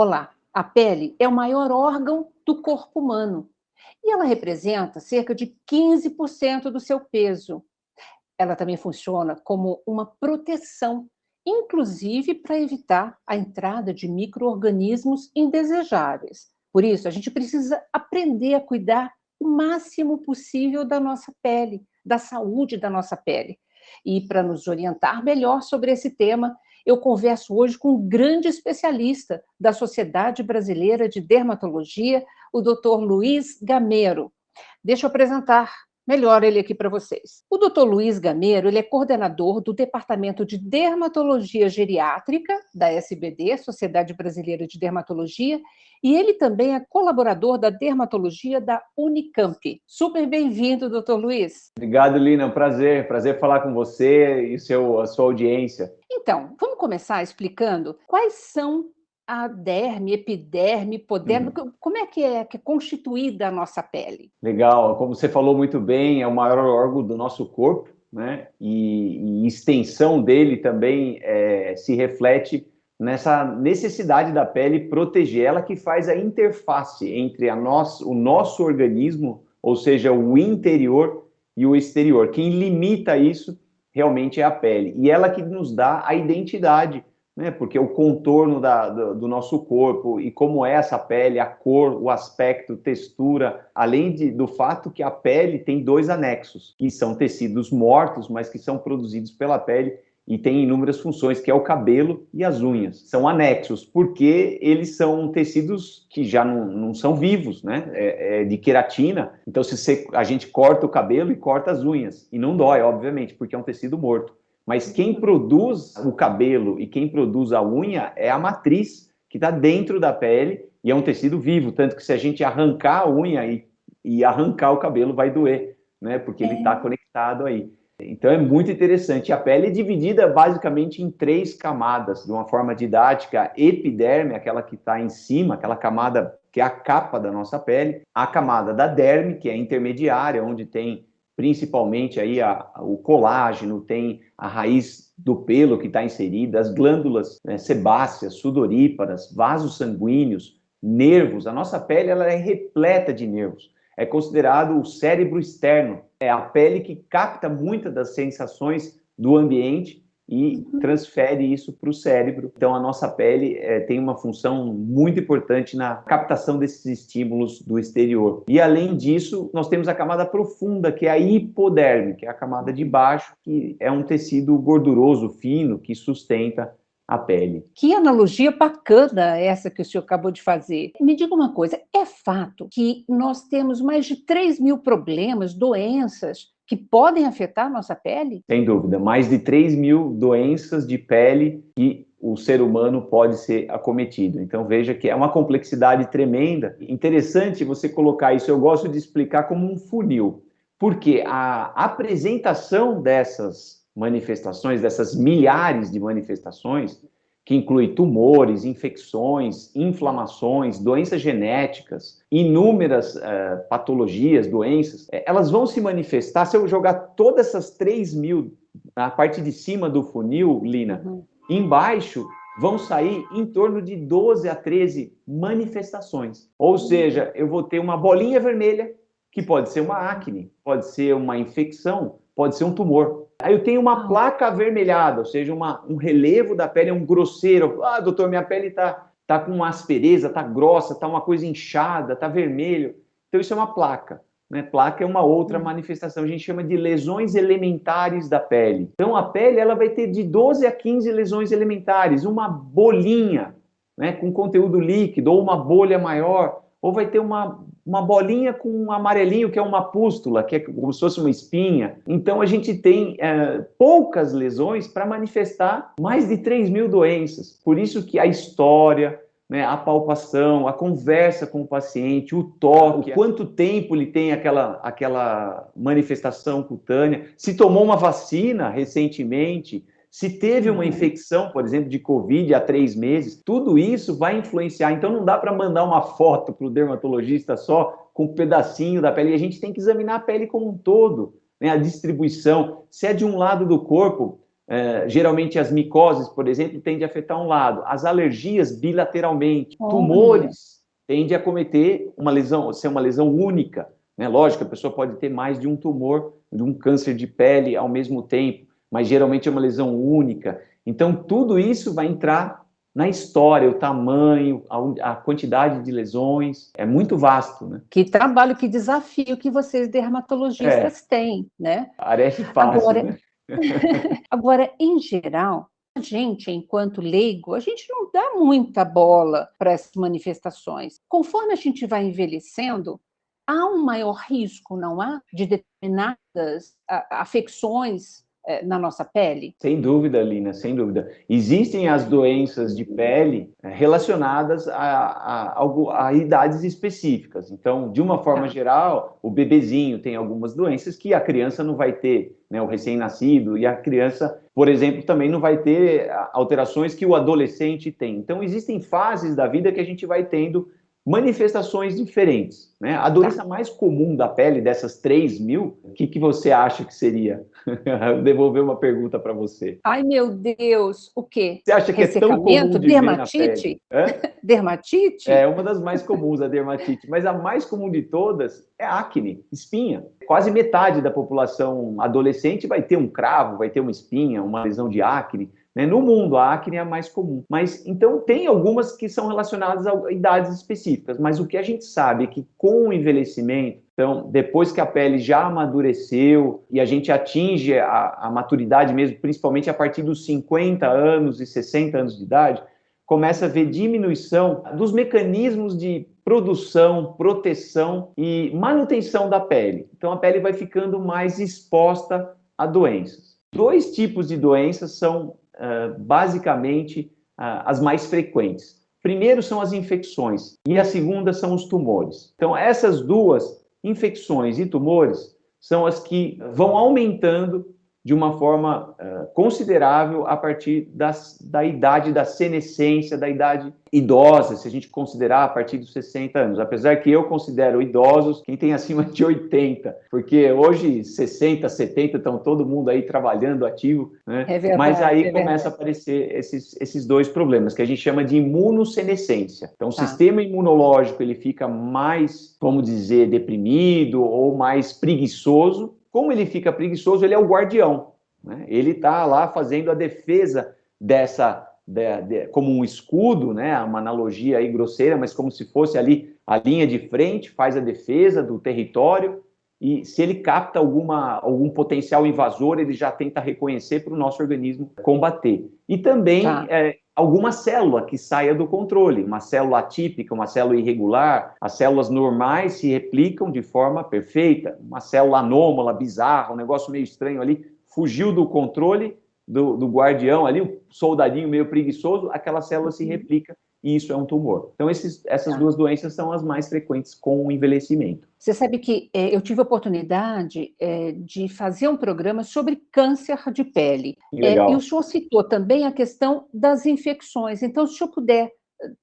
Olá, a pele é o maior órgão do corpo humano e ela representa cerca de 15% do seu peso. Ela também funciona como uma proteção, inclusive para evitar a entrada de micro-organismos indesejáveis. Por isso, a gente precisa aprender a cuidar o máximo possível da nossa pele, da saúde da nossa pele. E para nos orientar melhor sobre esse tema, eu converso hoje com um grande especialista da Sociedade Brasileira de Dermatologia, o Dr. Luiz Gameiro. Deixa eu apresentar melhor ele aqui para vocês. O Dr. Luiz Gameiro, ele é coordenador do Departamento de Dermatologia Geriátrica da SBD, Sociedade Brasileira de Dermatologia, e ele também é colaborador da dermatologia da Unicamp. Super bem-vindo, Dr. Luiz. Obrigado, Lina. Prazer falar com você e a sua audiência. Então, vamos começar explicando quais são a derme, epiderme, hipoderme, como é que é constituída a nossa pele? Legal, como você falou muito bem, é o maior órgão do nosso corpo, né? E extensão dele também se reflete nessa necessidade da pele proteger, ela que faz a interface entre o nosso organismo, ou seja, o interior e o exterior. Quem limita isso realmente é a pele, e ela que nos dá a identidade, né? Porque o contorno do nosso corpo e como é essa pele, a cor, o aspecto, textura, além do fato que a pele tem dois anexos, que são tecidos mortos, mas que são produzidos pela pele e têm inúmeras funções, que é o cabelo e as unhas. São anexos, porque eles são tecidos que já não são vivos, né? É de queratina, então a gente corta o cabelo e corta as unhas, e não dói, obviamente, porque é um tecido morto. Mas quem produz o cabelo e quem produz a unha é a matriz, que está dentro da pele, e é um tecido vivo, tanto que se a gente arrancar a unha e arrancar o cabelo vai doer, né? Porque ele está conectado aí. Então é muito interessante. A pele é dividida basicamente em 3 camadas, de uma forma didática: epiderme, aquela que está em cima, aquela camada que é a capa da nossa pele, a camada da derme, que é intermediária, onde tem principalmente aí o colágeno, tem a raiz do pelo que está inserida, as glândulas, né, sebáceas, sudoríparas, vasos sanguíneos, nervos. A nossa pele ela é repleta de nervos. É considerado o cérebro externo. É a pele que capta muitas das sensações do ambiente e transfere isso para o cérebro. Então, a nossa pele tem uma função muito importante na captação desses estímulos do exterior. E, além disso, nós temos a camada profunda, que é a hipoderme, que é a camada de baixo, que é um tecido gorduroso, fino, que sustenta a pele. Que analogia bacana essa que o senhor acabou de fazer. Me diga uma coisa, é fato que nós temos mais de 3.000 problemas, doenças, que podem afetar a nossa pele? Sem dúvida, mais de 3.000 doenças de pele que o ser humano pode ser acometido. Então veja que é uma complexidade tremenda. Interessante você colocar isso, eu gosto de explicar como um funil, porque a apresentação dessas manifestações, dessas milhares de manifestações, que inclui tumores, infecções, inflamações, doenças genéticas, inúmeras patologias, doenças, elas vão se manifestar. Se eu jogar todas essas 3.000 na parte de cima do funil, Lina, embaixo vão sair em torno de 12 a 13 manifestações. Ou seja, eu vou ter uma bolinha vermelha, que pode ser uma acne, pode ser uma infecção, pode ser um tumor. Aí eu tenho uma placa avermelhada, ou seja, um relevo da pele, um grosseiro. Ah, doutor, minha pele tá com uma aspereza, tá grossa, tá uma coisa inchada, tá vermelho. Então isso é uma placa, né? Placa é uma outra manifestação, a gente chama de lesões elementares da pele. Então a pele ela vai ter de 12 a 15 lesões elementares, uma bolinha, né, com conteúdo líquido, ou uma bolha maior, ou vai ter uma bolinha com um amarelinho, que é uma pústula, que é como se fosse uma espinha. Então, a gente tem poucas lesões para manifestar mais de 3.000 doenças. Por isso que a história, né, a palpação, a conversa com o paciente, o toque, quanto tempo ele tem aquela manifestação cutânea, se tomou uma vacina recentemente, se teve uma infecção, por exemplo, de Covid há 3 meses, tudo isso vai influenciar. Então não dá para mandar uma foto para o dermatologista só com um pedacinho da pele. A gente tem que examinar a pele como um todo, né? A distribuição. Se é de um lado do corpo, Geralmente as micoses, por exemplo, tendem a afetar um lado. As alergias bilateralmente. Olha. Tumores tendem a cometer uma lesão, ser uma lesão única. Né? Lógico, a pessoa pode ter mais de um tumor, de um câncer de pele ao mesmo tempo, mas geralmente é uma lesão única. Então, tudo isso vai entrar na história, o tamanho, a quantidade de lesões, é muito vasto, né? Que trabalho, que desafio que vocês dermatologistas têm, né? Parece fácil, Agora, né? agora, em geral, a gente, enquanto leigo, a gente não dá muita bola para essas manifestações. Conforme a gente vai envelhecendo, há um maior risco, não há, de determinadas afecções na nossa pele? Sem dúvida, Lina, sem dúvida. Existem as doenças de pele relacionadas a idades específicas. Então, de uma forma geral, o bebezinho tem algumas doenças que a criança não vai ter, né, o recém-nascido, e a criança, por exemplo, também não vai ter alterações que o adolescente tem. Então, existem fases da vida que a gente vai tendo manifestações diferentes, né? A doença mais comum da pele, dessas 3.000, o que você acha que seria? Devolver uma pergunta para você. Ai, meu Deus, o quê? Você acha que é tão comum de ver na pele? Dermatite? É uma das mais comuns, a dermatite, mas a mais comum de todas é acne, espinha. Quase metade da população adolescente vai ter um cravo, vai ter uma espinha, uma lesão de acne. Né? No mundo, a acne é a mais comum. Mas, então, tem algumas que são relacionadas a idades específicas, mas o que a gente sabe é que com o envelhecimento, então, depois que a pele já amadureceu e a gente atinge a maturidade mesmo, principalmente a partir dos 50 anos e 60 anos de idade, começa a ver diminuição dos mecanismos de produção, proteção e manutenção da pele. Então, a pele vai ficando mais exposta a doenças. 2 tipos de doenças são, basicamente, as mais frequentes. Primeiro são as infecções e a segunda são os tumores. Então, essas duas, infecções e tumores, são as que vão aumentando de uma forma considerável a partir da idade da senescência, da idade idosa, se a gente considerar a partir dos 60 anos. Apesar que eu considero idosos quem tem acima de 80, porque hoje 60, 70 estão todo mundo aí trabalhando ativo, né? É verdade, mas aí começa a aparecer esses 2 problemas, que a gente chama de imunossenescência. Então, o sistema imunológico ele fica mais, vamos dizer, deprimido ou mais preguiçoso. Como ele fica preguiçoso, ele é o guardião, né? Ele está lá fazendo a defesa como um escudo, né? Uma analogia aí grosseira, mas como se fosse ali a linha de frente, faz a defesa do território, e se ele capta algum potencial invasor, ele já tenta reconhecer para o nosso organismo combater. E também alguma célula que saia do controle, uma célula atípica, uma célula irregular. As células normais se replicam de forma perfeita, uma célula anômala, bizarra, um negócio meio estranho ali, fugiu do controle do guardião ali, o soldadinho meio preguiçoso, aquela célula se replica e isso é um tumor. Então, essas 2 doenças são as mais frequentes com o envelhecimento. Você sabe que eu tive a oportunidade de fazer um programa sobre câncer de pele. E o senhor citou também a questão das infecções. Então, se o senhor puder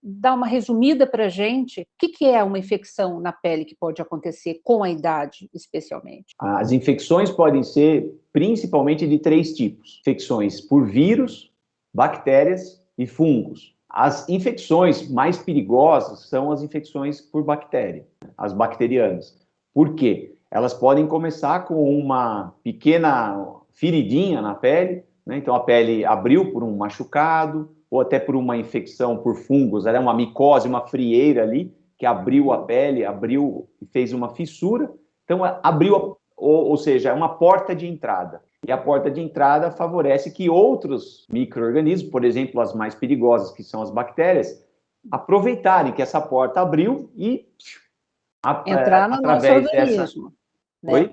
dar uma resumida para a gente, o que é uma infecção na pele que pode acontecer com a idade, especialmente? As infecções podem ser principalmente de 3 tipos. Infecções por vírus, bactérias e fungos. As infecções mais perigosas são as infecções por bactéria, as bacterianas. Por quê? Elas podem começar com uma pequena feridinha na pele, né? Então a pele abriu por um machucado, ou até por uma infecção por fungos, era uma micose, uma frieira ali, que abriu a pele, abriu e fez uma fissura. Então abriu, ou seja, é uma porta de entrada. E a porta de entrada favorece que outros micro-organismos, por exemplo, as mais perigosas, que são as bactérias, aproveitarem que essa porta abriu e entrar no nosso organismo. Né? Oi?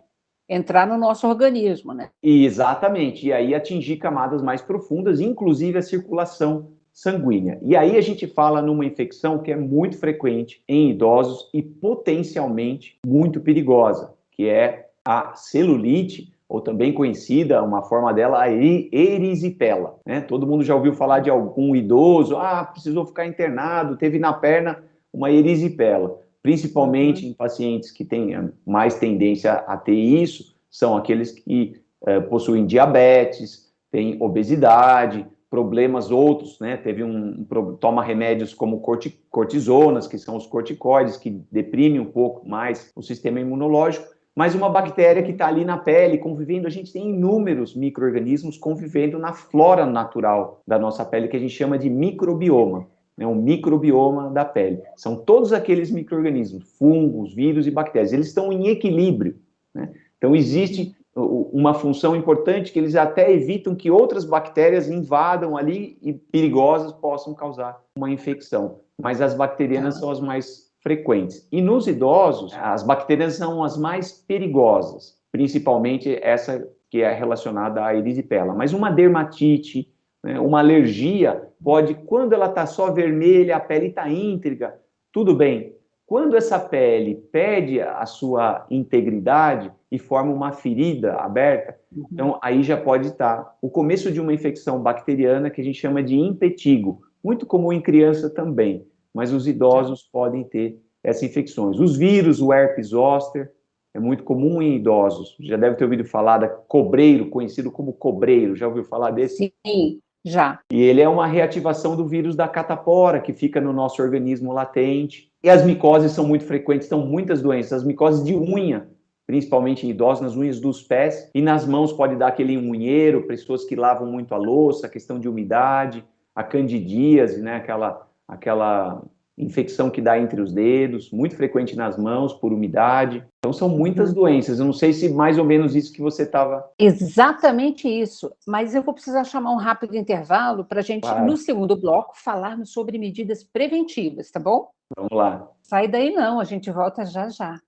Entrar no nosso organismo, né? Exatamente. E aí atingir camadas mais profundas, inclusive a circulação sanguínea. E aí a gente fala numa infecção que é muito frequente em idosos e potencialmente muito perigosa, que é a celulite, ou também conhecida, uma forma dela, a erisipela. Né? Todo mundo já ouviu falar de algum idoso, precisou ficar internado, teve na perna uma erisipela. Principalmente em pacientes que têm mais tendência a ter isso, são aqueles que possuem diabetes, tem obesidade, problemas outros, né? Toma remédios como cortisonas, que são os corticoides, que deprimem um pouco mais o sistema imunológico, mas uma bactéria que está ali na pele, convivendo, a gente tem inúmeros micro-organismos convivendo na flora natural da nossa pele, que a gente chama de microbioma, né? Um microbioma da pele. São todos aqueles micro-organismos, fungos, vírus e bactérias, eles estão em equilíbrio, né? Então existe uma função importante que eles até evitam que outras bactérias invadam ali e perigosas possam causar uma infecção. Mas as bacterianas são as mais frequentes. E nos idosos, as bacterias são as mais perigosas, principalmente essa que é relacionada à erisipela. Mas uma dermatite, né, uma alergia, pode, quando ela está só vermelha, a pele está íntegra, tudo bem. Quando essa pele perde a sua integridade e forma uma ferida aberta, então aí já pode estar o começo de uma infecção bacteriana que a gente chama de impetigo, muito comum em criança também, mas os idosos podem ter essas infecções. Os vírus, o herpes zoster, é muito comum em idosos. Já deve ter ouvido falar da cobreiro, conhecido como cobreiro. Já ouviu falar desse? Sim, já. E ele é uma reativação do vírus da catapora, que fica no nosso organismo latente. E as micoses são muito frequentes, são muitas doenças. As micoses de unha, principalmente em idosos, nas unhas dos pés. E nas mãos pode dar aquele unheiro, pessoas que lavam muito a louça, a questão de umidade, a candidíase, né? Aquela infecção que dá entre os dedos, muito frequente nas mãos, por umidade. Então, são muitas doenças. Eu não sei se mais ou menos isso que você estava... Exatamente isso. Mas eu vou precisar chamar um rápido intervalo para a gente, no segundo bloco, falarmos sobre medidas preventivas, tá bom? Vamos lá. Sai daí não, a gente volta já já.